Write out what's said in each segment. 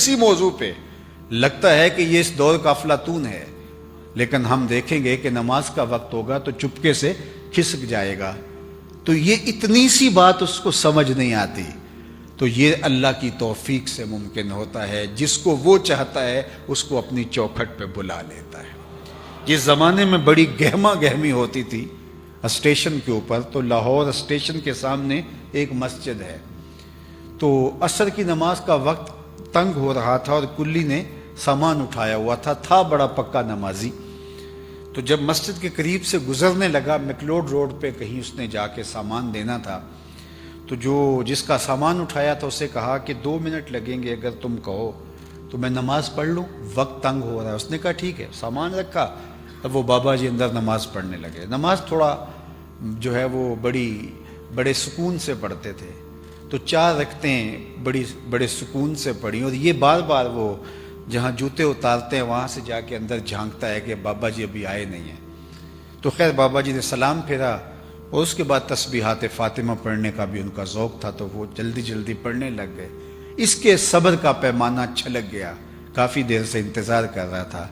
کسی موضوع پہ لگتا ہے کہ یہ اس دور کا افلاطون ہے، لیکن ہم دیکھیں گے کہ نماز کا وقت ہوگا تو چپکے سے کھسک جائے گا. تو یہ اتنی سی بات اس کو سمجھ نہیں آتی. تو یہ اللہ کی توفیق سے ممکن ہوتا ہے. جس کو وہ چاہتا ہے اس کو اپنی چوکھٹ پہ بلا لیتا ہے. جس زمانے میں بڑی گہما گہمی ہوتی تھی اسٹیشن کے اوپر، تو لاہور اسٹیشن کے سامنے ایک مسجد ہے. تو عصر کی نماز کا وقت تنگ ہو رہا تھا اور کلی نے سامان اٹھایا ہوا تھا بڑا پکا نمازی. تو جب مسجد کے قریب سے گزرنے لگا، میکلوڈ روڈ پہ کہیں اس نے جا کے سامان دینا تھا، تو جس کا سامان اٹھایا تھا اسے کہا کہ 2 منٹ لگیں گے، اگر تم کہو تو میں نماز پڑھ لوں، وقت تنگ ہو رہا ہے. اس نے کہا ٹھیک ہے، سامان رکھا. اب وہ بابا جی اندر نماز پڑھنے لگے. نماز تھوڑا جو ہے وہ بڑے سکون سے پڑھتے تھے. تو 4 رکعتیں بڑے سکون سے پڑھی، اور یہ بار بار وہ جہاں جوتے اتارتے ہیں وہاں سے جا کے اندر جھانکتا ہے کہ بابا جی ابھی آئے نہیں ہیں. تو خیر بابا جی نے سلام پھیرا، اور اس کے بعد تسبیحات فاطمہ پڑھنے کا بھی ان کا ذوق تھا، تو وہ جلدی جلدی پڑھنے لگ گئے. اس کے صبر کا پیمانہ چھلک گیا، کافی دیر سے انتظار کر رہا تھا.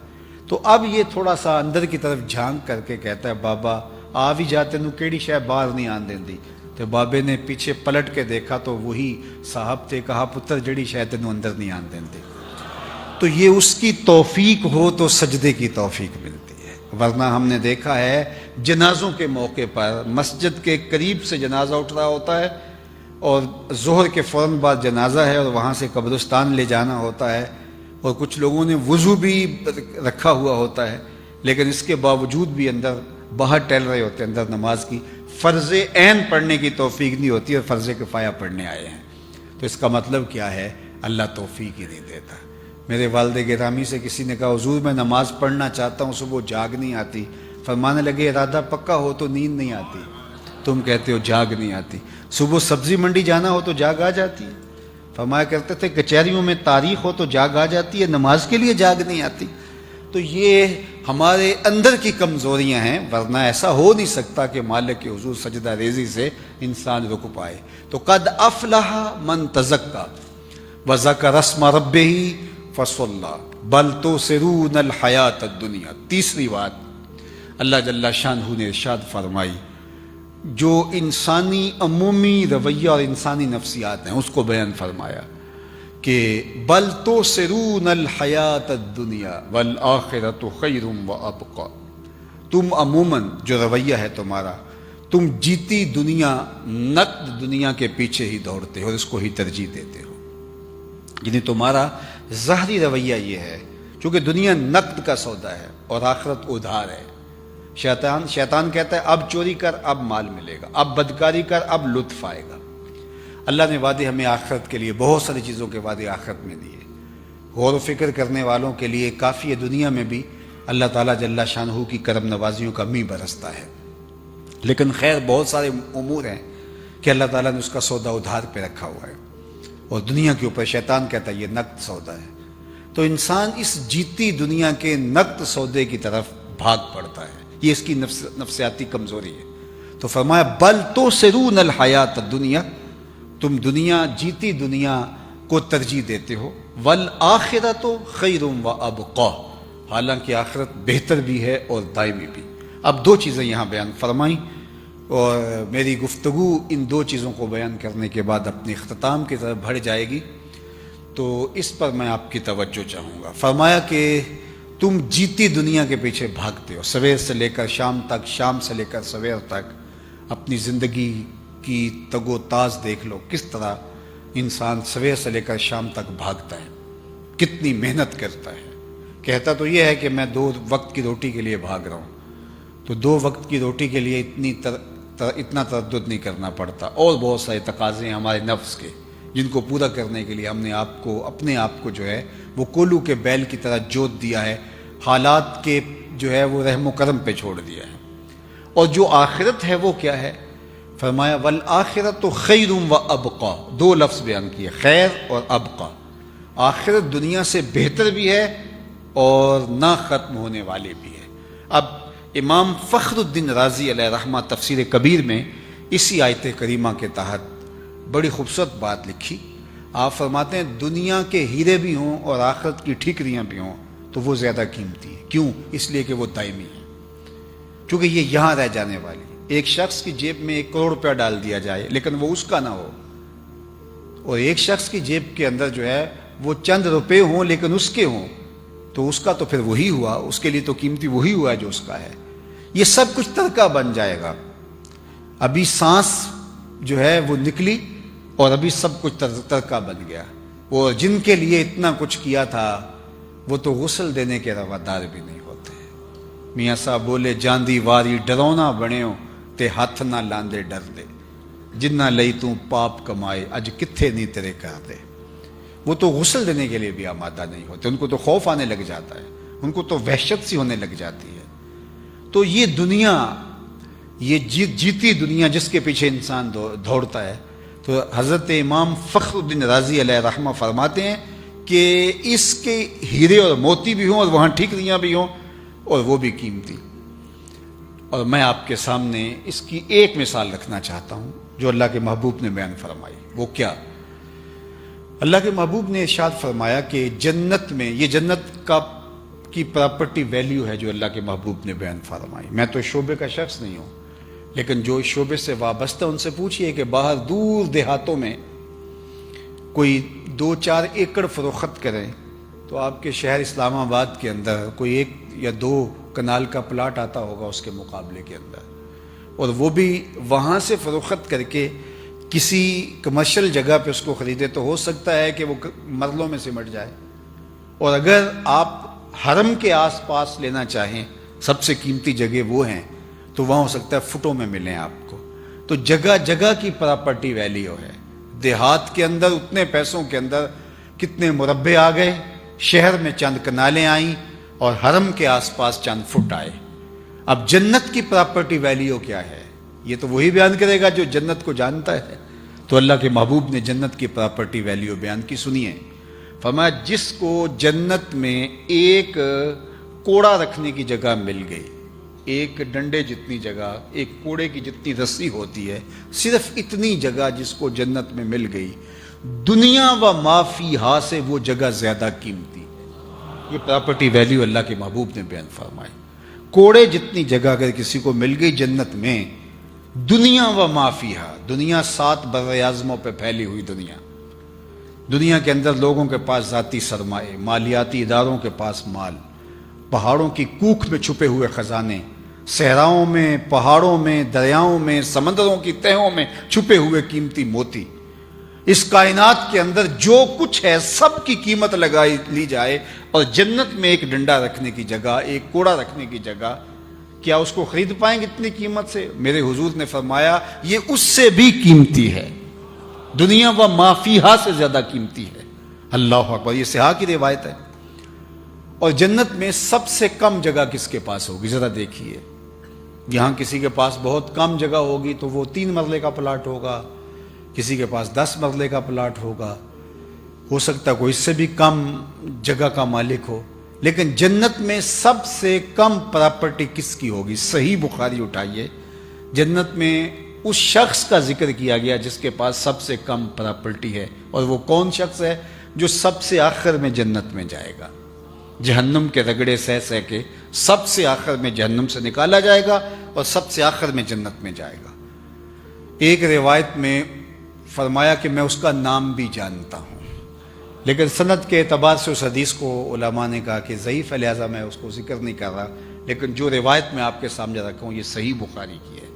تو اب یہ تھوڑا سا اندر کی طرف جھانک کر کے کہتا ہے بابا آ بھی جاتے نو کیڑی شے باہر نہیں آن دیندی. تو بابے نے پیچھے پلٹ کے دیکھا تو وہی صاحب تھے. کہا پتر جڑی شے تینوں اندر نہیں آن دیندی. تو یہ اس کی توفیق ہو تو سجدے کی توفیق ملتی ہے. ورنہ ہم نے دیکھا ہے جنازوں کے موقع پر مسجد کے قریب سے جنازہ اٹھ رہا ہوتا ہے، اور ظہر کے فوراً بعد جنازہ ہے، اور وہاں سے قبرستان لے جانا ہوتا ہے، اور کچھ لوگوں نے وضو بھی رکھا ہوا ہوتا ہے، لیکن اس کے باوجود بھی اندر باہر ٹہل رہے ہوتے ہیں. اندر نماز کی فرض عین پڑھنے کی توفیق نہیں ہوتی، اور فرض کفایہ پڑھنے آئے ہیں. تو اس کا مطلب کیا ہے؟ اللہ توفیق ہی نہیں دیتا. میرے والد گرامی سے کسی نے کہا حضور میں نماز پڑھنا چاہتا ہوں، صبح جاگ نہیں آتی. فرمانے لگے ارادہ پکا ہو تو نیند نہیں آتی، تم کہتے ہو جاگ نہیں آتی. صبح سبزی منڈی جانا ہو تو جاگ آ جاتی ہے. فرمایا کرتے تھے کچہریوں میں تاریخ ہو تو جاگ آ جاتی ہے، نماز کے لیے جاگ نہیں آتی. تو یہ ہمارے اندر کی کمزوریاں ہیں، ورنہ ایسا ہو نہیں سکتا کہ مالک کے حضور سجدہ ریزی سے انسان رک پائے. تو قد افلح من تزکا وذکر اسم ربہ فصلی بل تؤثرون الحیات الدنیا. تیسری بات اللہ جل شانہ نے ارشاد فرمائی، جو انسانی عمومی رویہ اور انسانی نفسیات ہیں اس کو بیان فرمایا کہ بل تؤثرون الحیات الدنیا والآخرۃ خیر وابقی. تم عموماً جو رویہ ہے تمہارا، تم جیتی دنیا، نقد دنیا کے پیچھے ہی دوڑتے ہو اور اس کو ہی ترجیح دیتے ہو. یعنی تمہارا ظاہری رویہ یہ ہے، چونکہ دنیا نقد کا سودا ہے اور آخرت ادھار ہے. شیطان کہتا ہے اب چوری کر اب مال ملے گا، اب بدکاری کر اب لطف آئے گا. اللہ نے وعدے ہمیں آخرت کے لیے، بہت ساری چیزوں کے وعدے آخرت میں دیے. غور و فکر کرنے والوں کے لیے کافی ہے، دنیا میں بھی اللہ تعالیٰ جل شانہ کی کرم نوازیوں کا می برستا ہے. لیکن خیر بہت سارے امور ہیں کہ اللہ تعالیٰ نے اس کا سودا ادھار پہ رکھا ہوا ہے، اور دنیا کے اوپر شیطان کہتا ہے یہ نقد سودا ہے. تو انسان اس جیتی دنیا کے نقد سودے کی طرف بھاگ پڑتا ہے، یہ اس کی نفسیاتی کمزوری ہے. تو فرمایا بل تؤثرون الحیات الدنیا، تم دنیا، جیتی دنیا کو ترجیح دیتے ہو، والآخرۃ خیر وابقی، حالانکہ آخرت بہتر بھی ہے اور دائمی بھی. اب 2 چیزیں یہاں بیان فرمائیں، اور میری گفتگو ان 2 چیزوں کو بیان کرنے کے بعد اپنے اختتام کی طرف بڑھ جائے گی. تو اس پر میں آپ کی توجہ چاہوں گا. فرمایا کہ تم جیتی دنیا کے پیچھے بھاگتے ہو، سویر سے لے کر شام تک، شام سے لے کر سویر تک. اپنی زندگی کی تگ و تاز دیکھ لو، کس طرح انسان سویر سے لے کر شام تک بھاگتا ہے، کتنی محنت کرتا ہے. کہتا تو یہ ہے کہ میں 2 وقت کی روٹی کے لیے بھاگ رہا ہوں. تو 2 وقت کی روٹی کے لیے اتنا تردد نہیں کرنا پڑتا. اور بہت سارے تقاضے ہیں ہمارے نفس کے، جن کو پورا کرنے کے لیے ہم نے اپنے آپ کو جو ہے وہ کولو کے بیل کی طرح جوت دیا ہے، حالات کے جو ہے وہ رحم و کرم پہ چھوڑ دیا ہے. اور جو آخرت ہے وہ کیا ہے؟ فرمایا والآخرۃ خیر وابقی. 2 لفظ بیان کیے، خیر اور ابقا. آخرت دنیا سے بہتر بھی ہے اور نہ ختم ہونے والی بھی ہے. اب امام فخر الدین رازی علیہ رحمہ تفسیر کبیر میں اسی آیت کریمہ کے تحت بڑی خوبصورت بات لکھی. آپ فرماتے ہیں دنیا کے ہیرے بھی ہوں اور آخرت کی ٹھیکریاں بھی ہوں تو وہ زیادہ قیمتی ہے. کیوں؟ اس لیے کہ وہ دائمی ہے، چونکہ یہ یہاں رہ جانے والی. ایک شخص کی جیب میں 1 کروڑ روپیہ ڈال دیا جائے لیکن وہ اس کا نہ ہو، اور ایک شخص کی جیب کے اندر جو ہے وہ چند روپے ہوں لیکن اس کے ہوں، تو اس کا تو پھر وہی ہوا، اس کے لیے تو قیمتی وہی ہوا جو اس کا ہے. یہ سب کچھ ترکہ بن جائے گا. ابھی سانس جو ہے وہ نکلی اور ابھی سب کچھ ترکہ بن گیا. اور جن کے لیے اتنا کچھ کیا تھا وہ تو غسل دینے کے روادار بھی نہیں ہوتے. میاں صاحب بولے جاندی واری ڈرونا بنیو تے ہاتھ نہ لاندے ڈر دے، جنہ لئی تو پاپ کمائے اج کتھے نہیں تیرے کر دے. وہ تو غسل دینے کے لیے بھی آمادہ نہیں ہوتے، ان کو تو خوف آنے لگ جاتا ہے، ان کو تو وحشت سی ہونے لگ جاتی ہے. تو یہ دنیا، یہ جیتی دنیا جس کے پیچھے انسان دوڑتا ہے، تو حضرت امام فخر الدین رازی علیہ رحمہ فرماتے ہیں کہ اس کے ہیرے اور موتی بھی ہوں اور وہاں ٹھیکریاں بھی ہوں اور وہ بھی قیمتی. اور میں آپ کے سامنے اس کی ایک مثال رکھنا چاہتا ہوں جو اللہ کے محبوب نے بیان فرمائی. وہ کیا؟ اللہ کے محبوب نے ارشاد فرمایا کہ جنت میں، یہ جنت کی پراپرٹی ویلیو ہے جو اللہ کے محبوب نے بیان فرمائی. میں تو شعبے کا شخص نہیں ہوں، لیکن جو اس شعبے سے وابستہ ان سے پوچھئے کہ باہر دور دیہاتوں میں کوئی 2-4 ایکڑ فروخت کریں تو آپ کے شہر اسلام آباد کے اندر کوئی 1 یا 2 کنال کا پلاٹ آتا ہوگا اس کے مقابلے کے اندر. اور وہ بھی وہاں سے فروخت کر کے کسی کمرشل جگہ پہ اس کو خریدے تو ہو سکتا ہے کہ وہ مرلوں میں سمٹ جائے. اور اگر آپ حرم کے آس پاس لینا چاہیں، سب سے قیمتی جگہ وہ ہیں، تو وہاں ہو سکتا ہے فٹوں میں ملیں آپ کو. تو جگہ جگہ کی پراپرٹی ویلیو ہے. دیہات کے اندر اتنے پیسوں کے اندر کتنے مربع آ گئے، شہر میں چند کنالیں آئیں اور حرم کے آس پاس چند فٹ آئے. اب جنت کی پراپرٹی ویلیو کیا ہے یہ تو وہی بیان کرے گا جو جنت کو جانتا ہے. تو اللہ کے محبوب نے جنت کی پراپرٹی ویلیو بیان کی. سنیے، فرمایا جس کو جنت میں ایک کوڑا رکھنے کی جگہ مل گئی، ایک ڈنڈے جتنی جگہ، ایک کوڑے کی جتنی رسی ہوتی ہے، صرف اتنی جگہ جس کو جنت میں مل گئی، دنیا و ما فیہا سے وہ جگہ زیادہ قیمتی. یہ پراپرٹی ویلیو اللہ کے محبوب نے بیان فرمائی. کوڑے جتنی جگہ اگر کسی کو مل گئی جنت میں، دنیا و ما فیہا، دنیا 7 بر اعظموں پہ پھیلی ہوئی دنیا کے اندر لوگوں کے پاس ذاتی سرمائے، مالیاتی اداروں کے پاس مال، پہاڑوں کی کوکھ میں چھپے ہوئے خزانے، صحراؤں میں، پہاڑوں میں، دریاؤں میں، سمندروں کی تہوں میں چھپے ہوئے قیمتی موتی. اس کائنات کے اندر جو کچھ ہے سب کی قیمت لگائی لی جائے اور جنت میں ایک ڈنڈا رکھنے کی جگہ، ایک کوڑا رکھنے کی جگہ، کیا اس کو خرید پائیں گے اتنی قیمت سے؟ میرے حضور نے فرمایا یہ اس سے بھی قیمتی ہے، دنیا و ما فیہا سے زیادہ قیمتی ہے. اللہ اکبر. یہ صحاح کی روایت ہے. اور جنت میں سب سے کم جگہ کس کے پاس ہوگی؟ ذرا دیکھیے. یہاں کسی کے پاس بہت کم جگہ ہوگی تو وہ 3 مرلے کا پلاٹ ہوگا، کسی کے پاس 10 مرلے کا پلاٹ ہوگا، ہو سکتا ہے کوئی اس سے بھی کم جگہ کا مالک ہو. لیکن جنت میں سب سے کم پراپرٹی کس کی ہوگی؟ صحیح بخاری اٹھائیے. جنت میں اس شخص کا ذکر کیا گیا جس کے پاس سب سے کم پراپرٹی ہے. اور وہ کون شخص ہے؟ جو سب سے آخر میں جنت میں جائے گا. جہنم کے رگڑے سہ سہ کے سب سے آخر میں جہنم سے نکالا جائے گا اور سب سے آخر میں جنت میں جائے گا. ایک روایت میں فرمایا کہ میں اس کا نام بھی جانتا ہوں، لیکن سند کے اعتبار سے اس حدیث کو علماء نے کہا کہ ضعیف ہے، لہذا میں اس کو ذکر نہیں کر رہا. لیکن جو روایت میں آپ کے سامنے رکھا ہوں یہ صحیح بخاری کی ہے.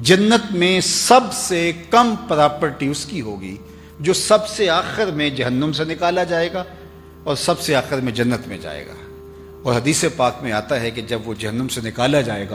جنت میں سب سے کم پراپرٹی اس کی ہوگی جو سب سے آخر میں جہنم سے نکالا جائے گا اور سب سے آخر میں جنت میں جائے گا. اور حدیث پاک میں آتا ہے کہ جب وہ جہنم سے نکالا جائے گا